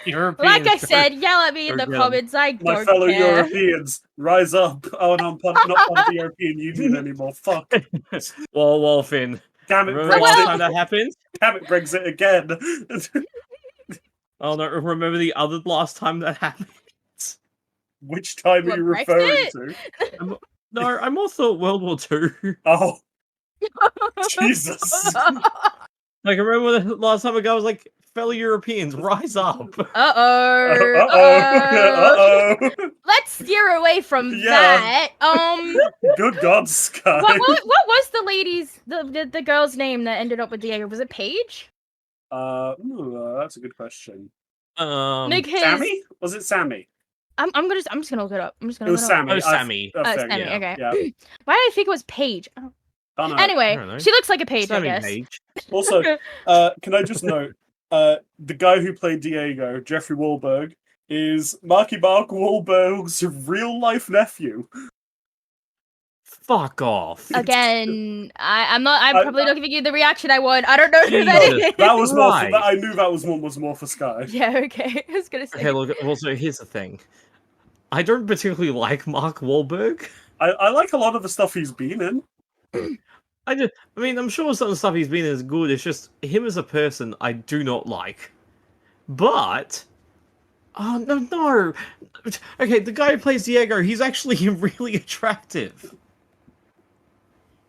Europeans. Like I said, yell at me in the Forget 'em. comments. I My don't fellow care. Europeans, rise up! Oh, no, I'm not part of the European Union anymore. Fuck. Well, Finn. Damn it, Remember the Brexit! last time that happened? Damn it, Brexit again! Oh no, remember the other last time that happened? Which time are you What, referring Brexit? to? No, I'm also at World War II. Oh, Jesus! Like, I remember the last time a guy was like, fellow Europeans, rise up. Uh-oh. Let's steer away from Yeah. that. Good God, Sky. What was the lady's the girl's name that ended up with Diego? Was it Paige? That's a good question. Because Sammy? Was it Sammy? I'm just gonna look it up. I'm just gonna It was look it up. Sammy. Oh, Sammy. Sammy. Yeah. Okay. Yeah. Why did I think it was Paige? Oh. Oh, no. I Anyway, don't know. she looks like a Paige, Sammy I guess. Page. Also, can I just note, the guy who played Diego, Jeffrey Wahlberg, is Marky Mark Wahlberg's real-life nephew. Fuck off. Again, I'm probably not giving you the reaction I want. I don't know who that Jesus. is. That was more. Right. I knew that was more for Sky. Yeah, okay. I was gonna say. Okay, look, also, here's the thing. I don't particularly like Mark Wahlberg. I like a lot of the stuff he's been in. I mean, I'm sure some of the stuff he's been in is good. It's just him as a person, I do not like. But, oh no. Okay, the guy who plays Diego, he's actually really attractive.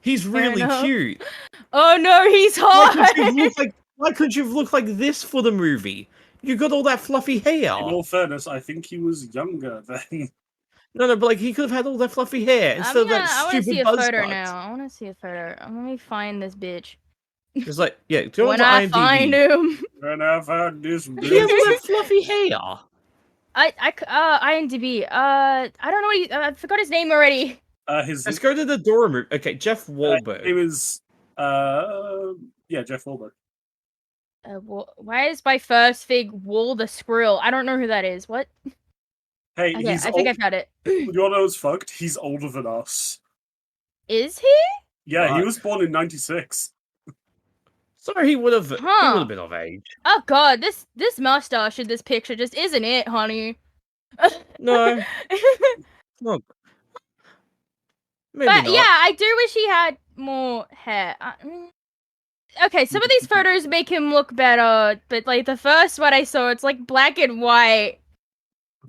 He's really enough. cute. Oh no, he's Why hot. couldn't you have looked like this for the movie? You got all that fluffy hair. In all fairness, I think he was younger then. No, but like he could have had all that fluffy hair instead of that I want stupid to see a buzz photo cut. now. I want to see a photo. Let me find this bitch. It's like, yeah, go When onto I IMDb. find him, When I found this He has all bitch. that fluffy hair. IMDb. I don't know what I forgot his name already. Let's go to the Dora movie. Okay, Jeff Wahlberg. It was Jeff Wahlberg. Why is my first fig Wool the Squirrel? I don't know who that is. What? Hey, Okay, he's I think I old. found it. You wanna know what's fucked? He's older than us. Is he? Yeah, he Fuck. was born in '96. So he would have Huh. been of age. Oh god, this mustache in this picture just isn't it, honey. No, no. Maybe But not. yeah, I do wish he had more hair. Okay, some of these photos make him look better, but like the first one I saw, it's like black and white.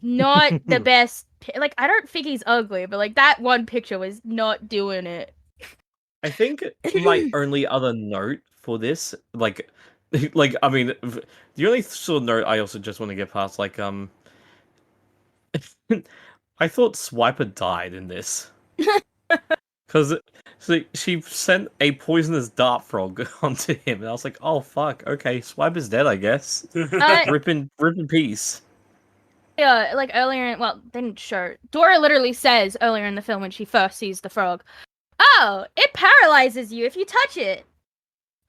Not the best. Like, I don't think he's ugly, but like that one picture was not doing it. I think my only other note for this, like I mean, the only sort of note I also just want to get past, like, I thought Swiper died in this. Because she sent a poisonous dart frog onto him, and I was like, oh fuck, okay, Swiper's dead, I guess. Rip in peace. Yeah, like earlier, well, they didn't show. Dora literally says earlier in the film when she first sees the frog, "Oh, it paralyzes you if you touch it."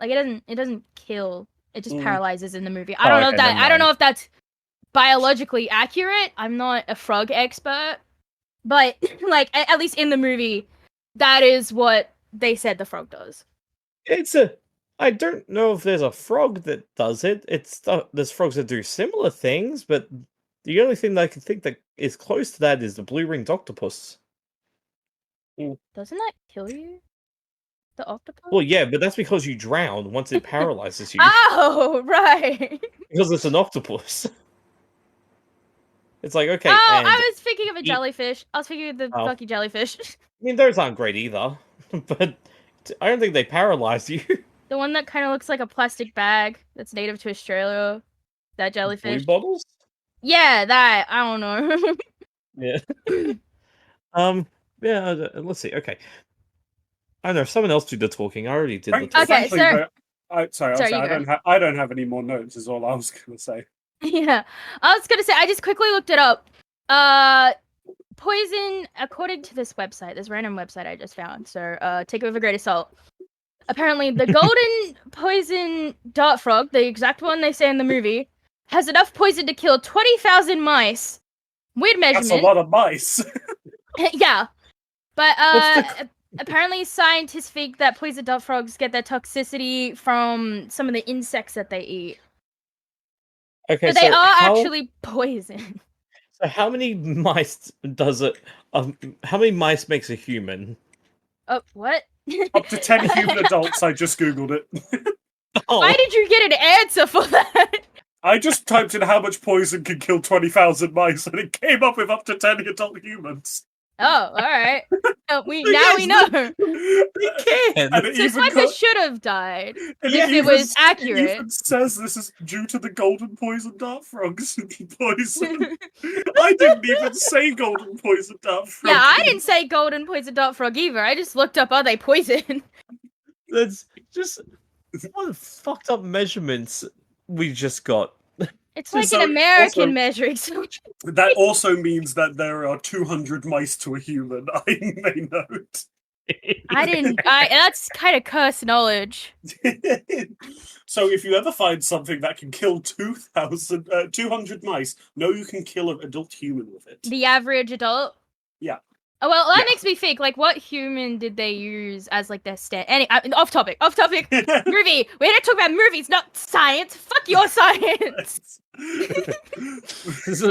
Like it doesn't kill. It just paralyzes in the movie. I don't know okay, that. never I don't know mind. if that's biologically accurate. I'm not a frog expert, but like at least in the movie, that is what they said the frog does. I don't know if there's a frog that does it. There's frogs that do similar things, but the only thing that I can think that is close to that is the blue-ringed octopus. Doesn't that kill you? The octopus? Well, yeah, but that's because you drown once it paralyzes you. Oh, right. Because it's an octopus. It's like, okay, Oh, and I was thinking of a jellyfish. I was thinking of the Oh. fucking jellyfish. I mean, those aren't great either. But I don't think they paralyze you. The one that kind of looks like a plastic bag that's native to Australia. That jellyfish. Blue bottles? Yeah, that. I don't know. Yeah. Yeah, let's see. Okay. I don't know, someone else do the talking. I already did the talking. Okay, Frankly, Sorry, you go. I don't have any more notes. Is all I was gonna say. Yeah. I was gonna say, I just quickly looked it up. Poison, according to this website, this random website I just found, so take it with a grain of salt. Apparently, the golden poison dart frog, the exact one they say in the movie, has enough poison to kill 20,000 mice. Weird measurement. That's a lot of mice. Yeah. But, apparently scientists think that poison dart frogs get their toxicity from some of the insects that they eat. Okay, So they are how, actually poison. so how many mice does it? How many mice makes a human? Oh, what? Up to 10 human adults. I just googled it. Oh, Why did you get an answer for that? I just typed in how much poison can kill 20,000 mice, and it came up with up to 10 adult humans. Oh, all right. Now we know. it can. And it So even Swiper should have died if it even- was It accurate. even says this is due to the golden poison dart frogs poison. I didn't even say golden poison dart frog. Yeah, I didn't say golden poison dart frog either. I just looked up, are they poison? That's just what fucked up measurements we just got. It's like So, an American also- measuring system. That also means that there are 200 mice to a human, I may note. That's kind of cursed knowledge. So if you ever find something that can kill 200 mice, know you can kill an adult human with it. The average adult? Yeah. Oh, well, that Yeah. makes me think, like, what human did they use as, like, their off topic. Movie! We're gonna talk about movies, not science! Fuck your science! This is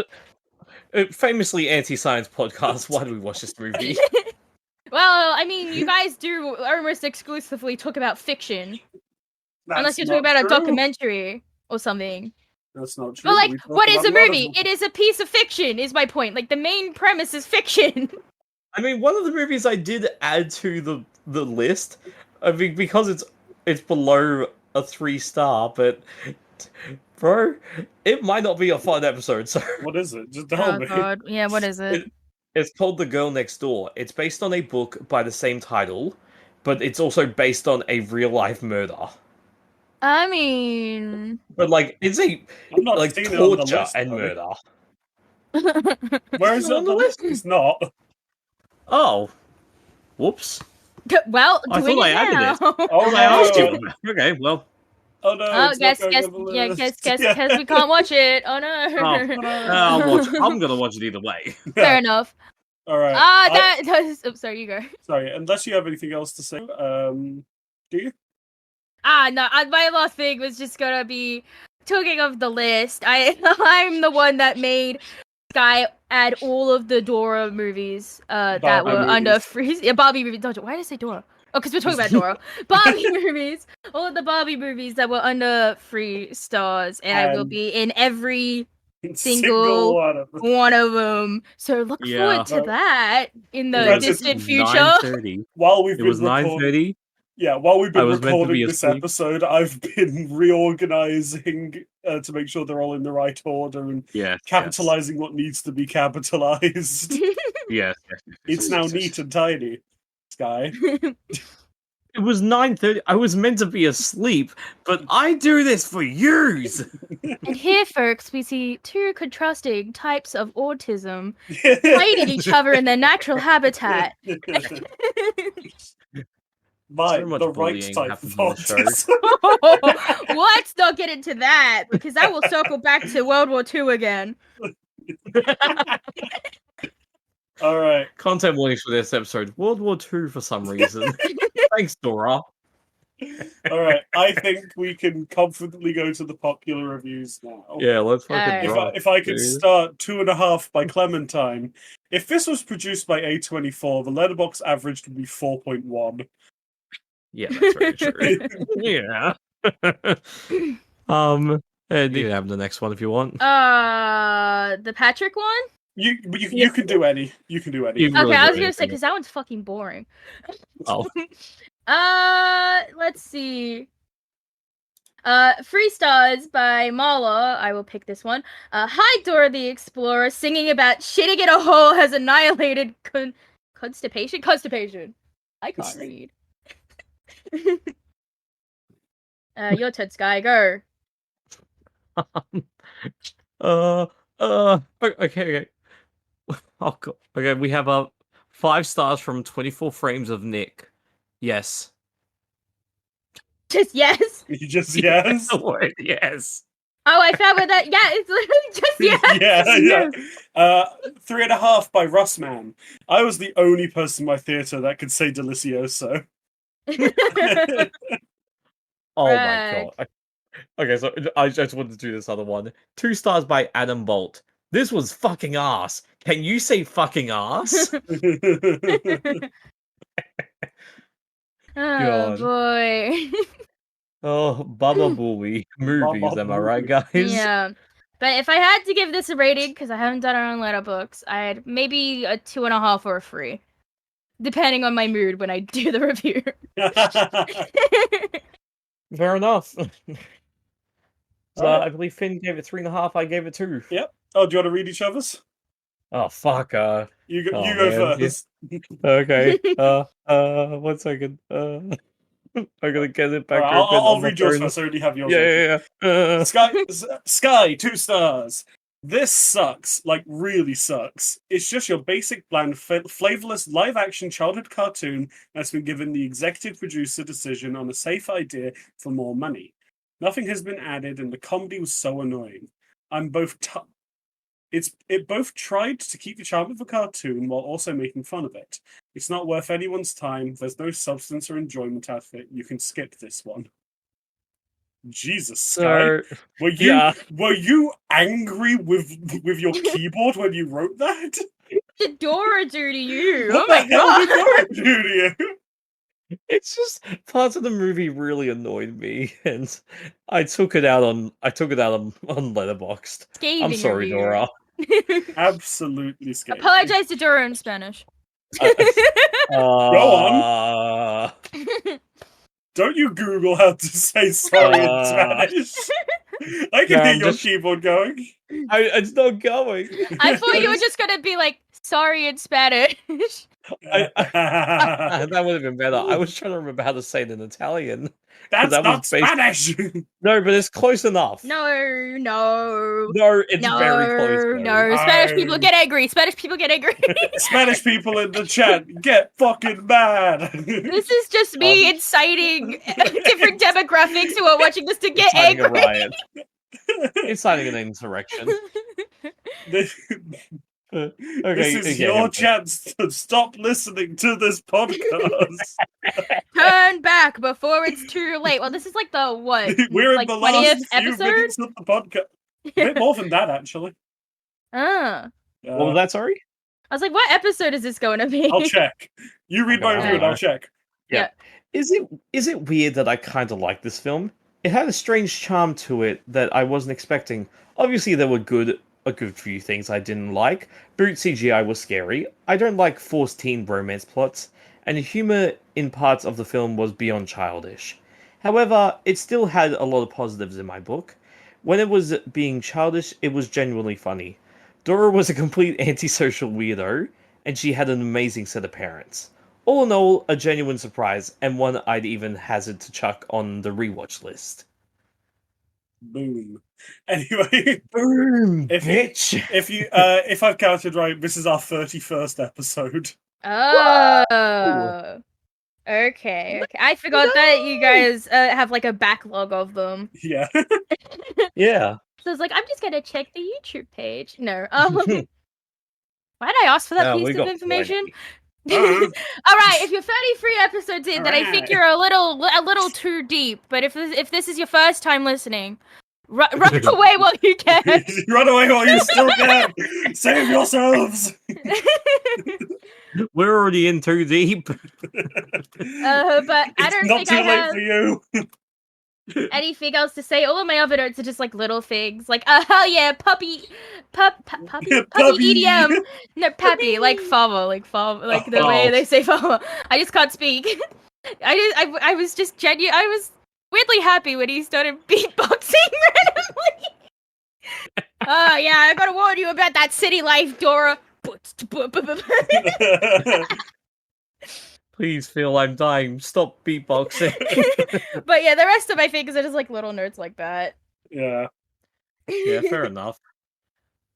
a famously anti-science podcast. Why do we watch this movie? Well, I mean, you guys do almost exclusively talk about fiction. Unless you're talking about a documentary or something. That's not true. But, like, We talk what is a about lot of movie? them. It is a piece of fiction, is my point. Like, the main premise is fiction. I mean, one of the movies I did add to the list, I mean, because it's below a 3-star, but bro, it might not be a fun episode. So What is it? Just tell me. God. Yeah, what is it? it's called The Girl Next Door. It's based on a book by the same title, but it's also based on a real life murder. I mean... But like, it's a I'm not like seeing it on the torture list, and though. murder. Where is it on the list? It's not. Oh, whoops! Well, I doing thought it I added now. it. Oh, I asked no. you. Okay, well. Oh no. Oh, it's not guess, going guess, on the yeah, list. guess, we can't watch it. Oh no. I'll watch it. I'm gonna watch it either way. Fair enough. All right. Oh, sorry, you go. Sorry, unless you have anything else to say, do you? No, my last thing was just gonna be talking of the list. I'm the one that made Sky add all of the Dora movies that Barbie were under movies. free. Yeah, Barbie movies. Why did I say Dora? Oh, because we're talking about Dora. Barbie movies. All of the Barbie movies that were under 3 stars, and I will And- be in every Single one of them. one of them. So look Yeah. forward to that in the That's distant future. 9:30. While we've It been was recording, 9:30. yeah, while we've I been was meant to be recording this asleep. episode, I've been reorganizing to make sure they're all in the right order and Yes. capitalizing what needs to be capitalized. Yes. It's now neat and tidy, Sky. It was 9:30. I was meant to be asleep, but I do this for yous. And here, folks, we see 2 contrasting types of autism fighting each other in their natural habitat. My, So much the right bullying type of happens on the show. autism. Let's not get into that, because that will circle back to World War II again. All right. Content warnings for this episode: World War II for some reason. Thanks, Dora. All right. I think we can confidently go to the popular reviews now. Yeah, let's fucking Alright. drop. If I could dude. start 2.5 by Clementine. If this was produced by A24, the Letterboxd average would be 4.1. Yeah, that's very true. Yeah. And you can have the next one if you want. The Patrick one? You can do any. You can do any. You- Okay, Really I was good gonna say, anything. because that one's fucking boring. Oh, Let's see. 3 stars by Mala. I will pick this one. Hi, Dora the Explorer, singing about shitting in a hole has annihilated constipation? Constipation. I can't read. Your turn, Sky. Go. okay. Oh, God. Okay, we have 5 stars from 24 frames of Nick. Yes. Just yes. You just yes. The word yes. Oh, I found where that. Yeah, it's literally just yeah. 3.5 by Russman. I was the only person in my theater that could say delicioso. Oh my Right. god. Okay, so I just wanted to do this other one. 2 stars by Adam Bolt. This was fucking ass. Can you say fucking ass? Oh God. boy. Oh, Baba Booey movies, am I right, guys? Yeah. But if I had to give this a rating, because I haven't done it on Letterboxd, I'd maybe a 2.5 or a 3. Depending on my mood when I do the review. Fair enough. So Alright. I believe Finn gave it 3.5, I gave it 2. Yep. Oh, do you want to read each other's? Oh fuck, You go, oh, you go man. first. Okay. 1 second. I'm gonna get it back Alright, open I'll on my read yours phone. first. I already have yours. Yeah. Sky, 2 stars. This sucks, like really sucks. It's just your basic, bland, flavorless live-action childhood cartoon that's been given the executive producer decision on a safe idea for more money. Nothing has been added, and the comedy was so annoying. It both tried to keep the charm of a cartoon while also making fun of it. It's not worth anyone's time. There's no substance or enjoyment out of it. You can skip this one. Jesus, Sky. So Were you angry with your keyboard when you wrote that? What did Dora do to you? What Oh my the hell did god. Dora do to you? it's just parts of the movie really annoyed me, and I took it out on Letterboxd. I'm Scathing sorry, review. Dora. Absolutely scathing. Apologize to Dora in Spanish. Go on. Don't you Google how to say sorry in Spanish? I can hear your keyboard going. It's not going. I thought you were just gonna be like, sorry in Spanish. That would have been better. I was trying to remember how to say it in Italian. That's that not Spanish! No, but it's close enough. No, it's very close. Though. No, Spanish people get angry. Spanish people get angry. Spanish people in the chat get fucking mad. This is just me inciting different demographics who are watching this to get angry. A riot. Inciting an insurrection. Okay, this is your chance to stop listening to this podcast. Turn back before it's too late. Well, this is like the what? We're like in the last few episode? minutes of the podcast. A bit more than that, actually. What was that? Sorry. I was like, what episode is this going to be? I'll check. You read my review, and I'll check. Yeah. Is it weird that I kind of like this film? It had a strange charm to it that I wasn't expecting. Obviously, there were a good few things I didn't like. Boot CGI was scary. I don't like forced teen bromance plots, and the humor in parts of the film was beyond childish. However, it still had a lot of positives in my book. When it was being childish, it was genuinely funny. Dora was a complete antisocial weirdo, and she had an amazing set of parents. All in all, a genuine surprise, and one I'd even hazard to chuck on the rewatch list. Boom. Anyway, boom, bitch. If I've counted right, this is our 31st episode. Oh. Okay. I forgot that you guys have like a backlog of them. Yeah. Yeah. So I was like, I'm just gonna check the YouTube page. No. Why did I ask for that piece of information? All right, if you're 33 episodes in, then I think you're a little too deep. But if this is your first time listening, run away while you can. Run away while you still can. Save yourselves. We're already in too deep. But I don't think I have for you. anything else to say. All of my other notes are just like little things, like hell yeah, puppy EDM. No, puppy, like farmer, like the way they say farmer. I just can't speak. I was just genuine. I was weirdly happy when he started beatboxing randomly. Yeah, I gotta warn you about that city life, Dora. Please, Phil, I'm dying. Stop beatboxing. But yeah, the rest of my things are just like little notes like that. Yeah. Yeah, fair enough.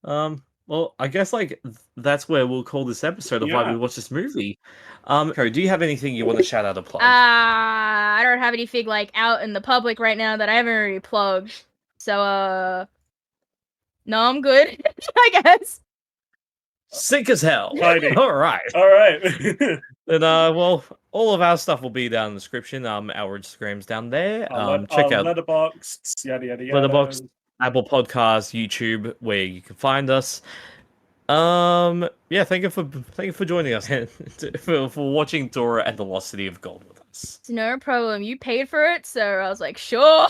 Well, I guess like that's where we'll call this episode of why we watch this movie. Do you have anything you want to shout out or plug? I don't have anything like out in the public right now that I haven't already plugged. So, no, I'm good, I guess. Sick as hell. Mighty. All right. All right. And well, all of our stuff will be down in the description. Our Instagram's down there. Check out Letterboxd, yada yada yada. Letterboxd, Apple Podcasts, YouTube, where you can find us. Yeah, thank you for joining us for watching Dora and the Lost City of Gold with us. It's no problem. You paid for it, so I was like, sure.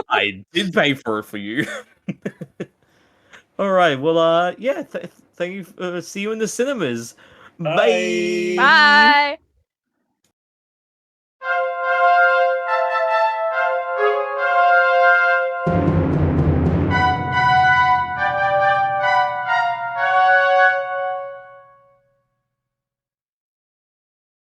I did pay for it for you. All right. Well, yeah. Thank you. See you in the cinemas. Bye. Bye.